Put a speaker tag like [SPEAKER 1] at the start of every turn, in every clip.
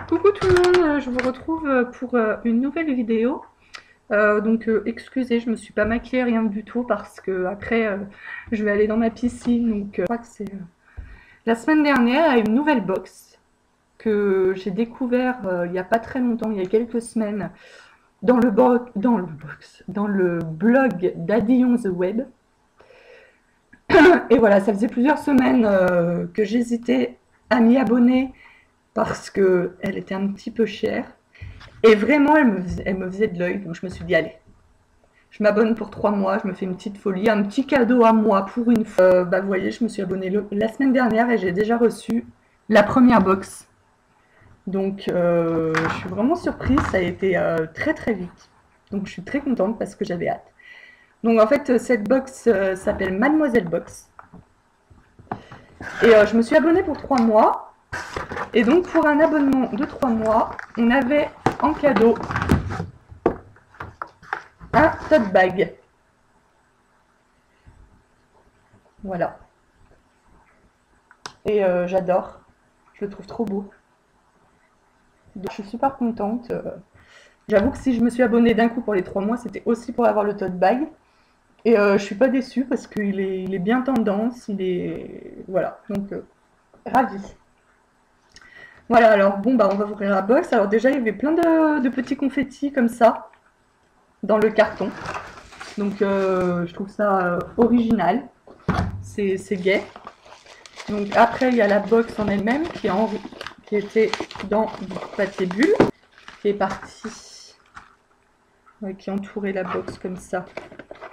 [SPEAKER 1] Coucou tout le monde, je vous retrouve pour une nouvelle vidéo. Excusez, je me suis pas maquillée, rien du tout, parce que après je vais aller dans ma piscine. Je crois que c'est la semaine dernière, à une nouvelle box que j'ai découvert il y a pas très longtemps, il y a quelques semaines, dans le blog d'Adillon the Web. Et voilà, ça faisait plusieurs semaines que j'hésitais à m'y abonner parce qu'elle était un petit peu chère. Et vraiment, elle me faisait de l'œil. Donc je me suis dit, allez, je m'abonne pour 3 mois, je me fais une petite folie, un petit cadeau à moi pour une fois. Vous voyez, je me suis abonnée la semaine dernière et j'ai déjà reçu la première box. Je suis vraiment surprise, ça a été très très vite. Donc je suis très contente parce que j'avais hâte. Donc en fait, cette box s'appelle Mademoiselle Box. Et je me suis abonnée pour 3 mois. Et donc pour un abonnement de 3 mois, on avait en cadeau un tote bag. Voilà. Et j'adore. Je le trouve trop beau. Donc, je suis super contente. J'avoue que si je me suis abonnée d'un coup pour les 3 mois, c'était aussi pour avoir le tote bag. Et je suis pas déçue parce il est bien tendance. Il est. Voilà. Ravie. Voilà, alors bon, bah on va ouvrir la box. Alors déjà, il y avait plein de petits confettis comme ça dans le carton. Je trouve ça original. C'est gai. Donc après, il y a la box en elle-même qui était dans du papier bulle, qui est parti, qui entourait la box comme ça.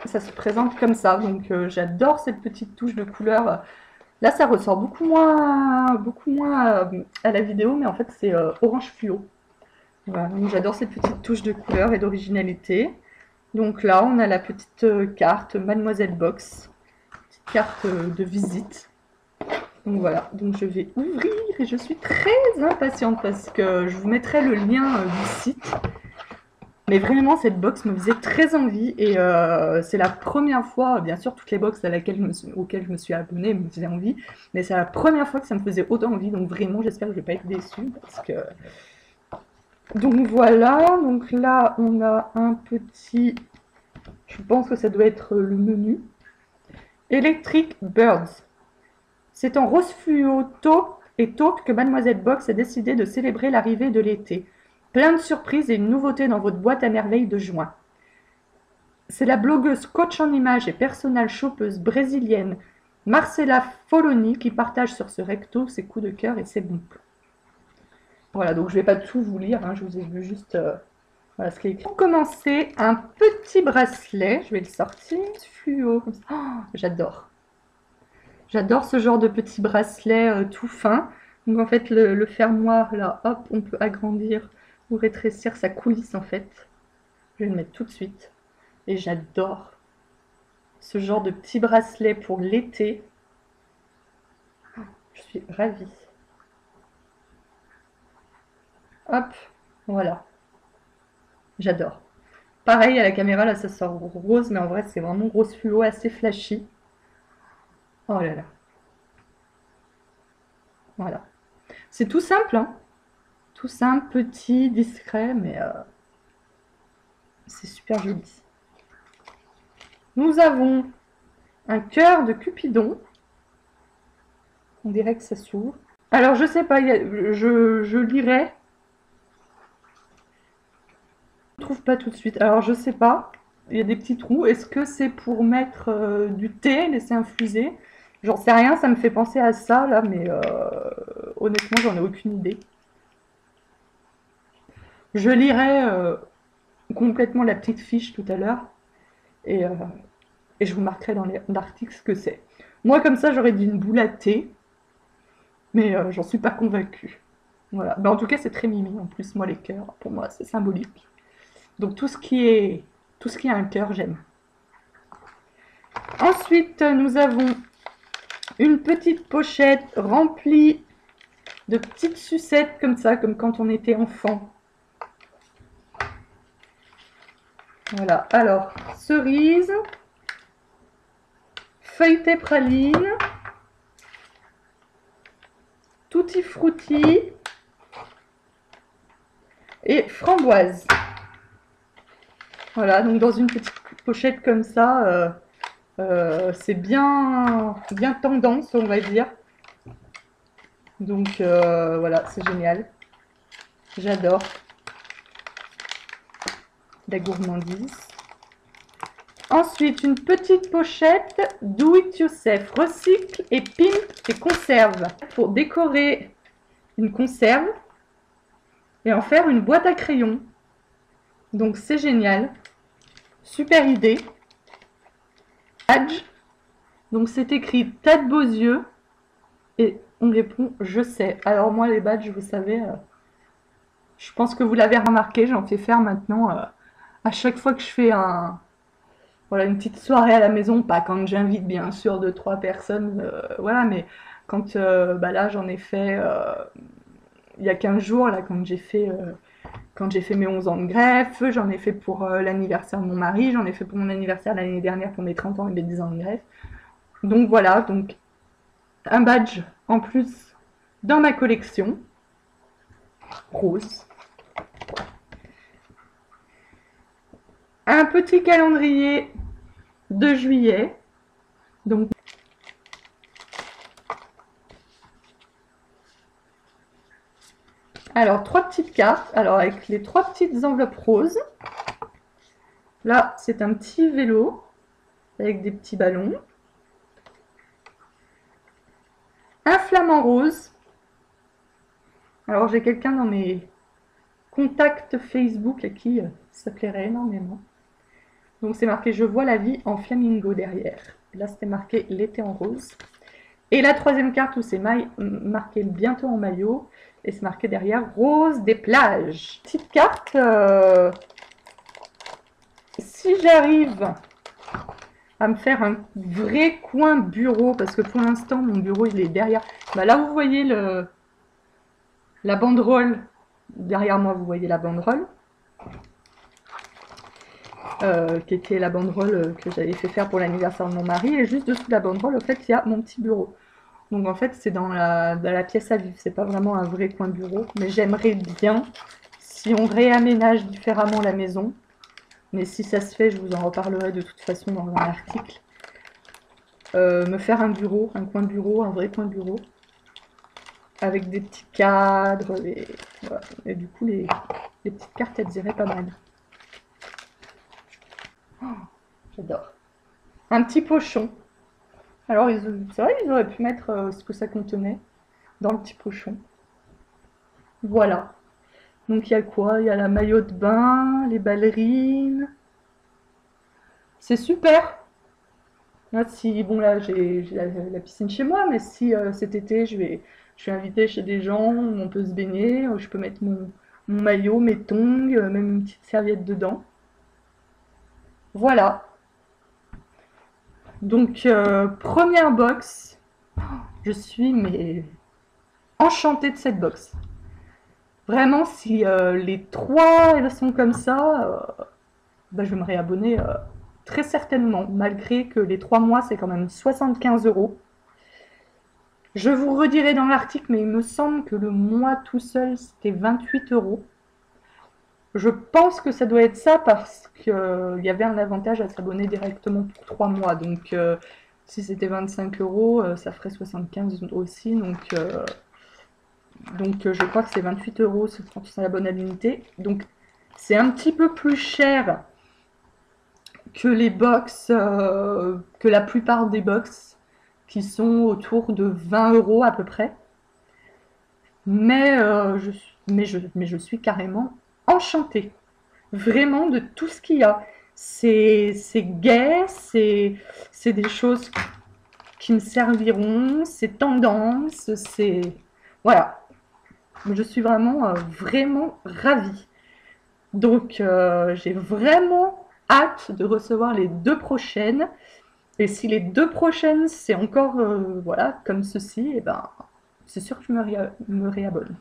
[SPEAKER 1] Ça se présente comme ça. J'adore cette petite touche de couleur. Là, ça ressort beaucoup moins à la vidéo, mais en fait, c'est orange fluo. Voilà, donc j'adore cette petite touche de couleur et d'originalité. Donc là, on a la petite carte Mademoiselle Box, petite carte de visite. Donc voilà, donc je vais ouvrir et je suis très impatiente parce que je vous mettrai le lien du site. Mais vraiment, cette box me faisait très envie et c'est la première fois, bien sûr, toutes les box auxquelles je me suis abonnée me faisaient envie, mais c'est la première fois que ça me faisait autant envie, donc vraiment, j'espère que je ne vais pas être déçue parce que... Donc voilà, donc là, on a un petit... Je pense que ça doit être le menu. Electric Birds. C'est en rose fluo taupe et taupe que Mademoiselle Box a décidé de célébrer l'arrivée de l'été. Plein de surprises et une nouveauté dans votre boîte à merveilles de juin. C'est la blogueuse coach en images et personal shoppeuse brésilienne Marcela Foloni qui partage sur ce recto ses coups de cœur et ses bons plans. Voilà, donc je ne vais pas tout vous lire, hein, je vous ai vu juste voilà ce qui est écrit. Pour commencer, un petit bracelet, je vais le sortir, fluo, comme ça. Oh, j'adore. J'adore ce genre de petit bracelet tout fin. Donc en fait, le fermoir, là, hop, on peut agrandir ou rétrécir sa coulisse en fait. Je vais le mettre tout de suite. Et j'adore ce genre de petit bracelet pour l'été. Je suis ravie. Hop, voilà. J'adore. Pareil, à la caméra, là, ça sort rose, mais en vrai, c'est vraiment rose fluo, assez flashy. Oh là là. Voilà. C'est tout simple, hein. Tout simple, petit, discret, mais c'est super joli. Nous avons un cœur de Cupidon. On dirait que ça s'ouvre. Alors, je sais pas, je lirai. Je ne trouve pas tout de suite. Alors, je sais pas. Il y a des petits trous. Est-ce que c'est pour mettre du thé, laisser infuser? J'en sais rien, ça me fait penser à ça, là, mais honnêtement, j'en ai aucune idée. Je lirai complètement la petite fiche tout à l'heure. Et, euh, et je vous marquerai dans l'article ce que c'est. Moi, comme ça, j'aurais dit une boule à thé, mais j'en suis pas convaincue. Voilà. Ben, en tout cas, c'est très mimi. En plus, moi, les cœurs, pour moi, c'est symbolique. Donc, tout ce qui a un cœur, j'aime. Ensuite, nous avons une petite pochette remplie de petites sucettes comme ça, comme quand on était enfant. Voilà. Alors, cerise, feuilleté praline, tutti frutti, et framboise. Voilà, donc dans une petite pochette comme ça, c'est bien tendance, on va dire. Donc voilà, c'est génial. J'adore la gourmandise. Ensuite, une petite pochette Do It Yourself. Recycle et pimpe tes conserves. Pour décorer une conserve et en faire une boîte à crayons. Donc c'est génial. Super idée. Badge. Donc c'est écrit t'as de beaux yeux. Et on répond je sais. Alors moi les badges, vous savez, je pense que vous l'avez remarqué, j'en fais faire maintenant à chaque fois que je fais voilà, une petite soirée à la maison, pas quand j'invite bien sûr 2-3 personnes, voilà, mais quand là j'en ai fait il y a 15 jours, là, quand j'ai fait mes 11 ans de greffe, j'en ai fait pour l'anniversaire de mon mari, j'en ai fait pour mon anniversaire l'année dernière pour mes 30 ans et mes 10 ans de greffe. Donc voilà, donc un badge en plus dans ma collection, rose. Un petit calendrier de juillet. Donc, alors, 3 petites cartes. Alors, avec les 3 petites enveloppes roses. Là, c'est un petit vélo avec des petits ballons. Un flamant rose. Alors, j'ai quelqu'un dans mes contacts Facebook à qui ça plairait énormément. Donc, c'est marqué « Je vois la vie en flamingo » derrière. Là, c'était marqué « L'été en rose ». Et la troisième carte où c'est marqué « Bientôt en maillot ». Et c'est marqué derrière « Rose des plages ». Petite carte, si j'arrive à me faire un vrai coin bureau, parce que pour l'instant mon bureau il est derrière, là vous voyez la banderole, derrière moi vous voyez la banderole, qui était la banderole que j'avais fait faire pour l'anniversaire de mon mari, et juste dessous la banderole, en fait, il y a mon petit bureau. Donc en fait, c'est dans la pièce à vivre, c'est pas vraiment un vrai coin bureau, mais j'aimerais bien, si on réaménage différemment la maison, mais si ça se fait, je vous en reparlerai de toute façon dans un article, me faire un bureau, un coin bureau, un vrai coin bureau, avec des petits cadres, voilà. Et du coup, les petites cartes, elles iraient pas mal. Oh, j'adore. Un petit pochon. Alors, c'est vrai, ils auraient pu mettre ce que ça contenait dans le petit pochon. Voilà. Donc, il y a quoi? Il y a la maillot de bain, les ballerines. C'est super. Là, bon, là, j'ai la piscine chez moi, mais si cet été, je suis invitée chez des gens où on peut se baigner, où je peux mettre mon maillot, mes tongs, même une petite serviette dedans. Voilà. Donc, première box. Je suis enchantée de cette box. Vraiment, si les 3 elles sont comme ça, je vais me réabonner très certainement, malgré que les 3 mois, c'est quand même 75 €. Je vous redirai dans l'article, mais il me semble que le mois tout seul, c'était 28 €. Je pense que ça doit être ça parce qu'il y avait un avantage à s'abonner directement pour 3 mois. Donc, si c'était 25 €, ça ferait 75 aussi. Donc je crois que c'est 28 € quand c'est l'abonnabilité. Donc, c'est un petit peu plus cher que les box, que la plupart des box qui sont autour de 20 € à peu près. Mais je suis carrément enchantée. Vraiment de tout ce qu'il y a. C'est gai, c'est des choses qui me serviront, c'est tendance, c'est... Voilà. Je suis vraiment, vraiment ravie. Donc, j'ai vraiment hâte de recevoir les 2 prochaines. Et si les 2 prochaines, c'est encore, voilà, comme ceci, et ben, c'est sûr que je me réabonne.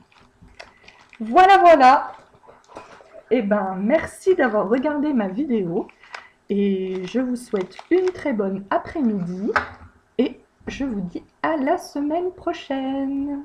[SPEAKER 1] Voilà, voilà. Et ben, merci d'avoir regardé ma vidéo. Et je vous souhaite une très bonne après-midi. Et je vous dis à la semaine prochaine.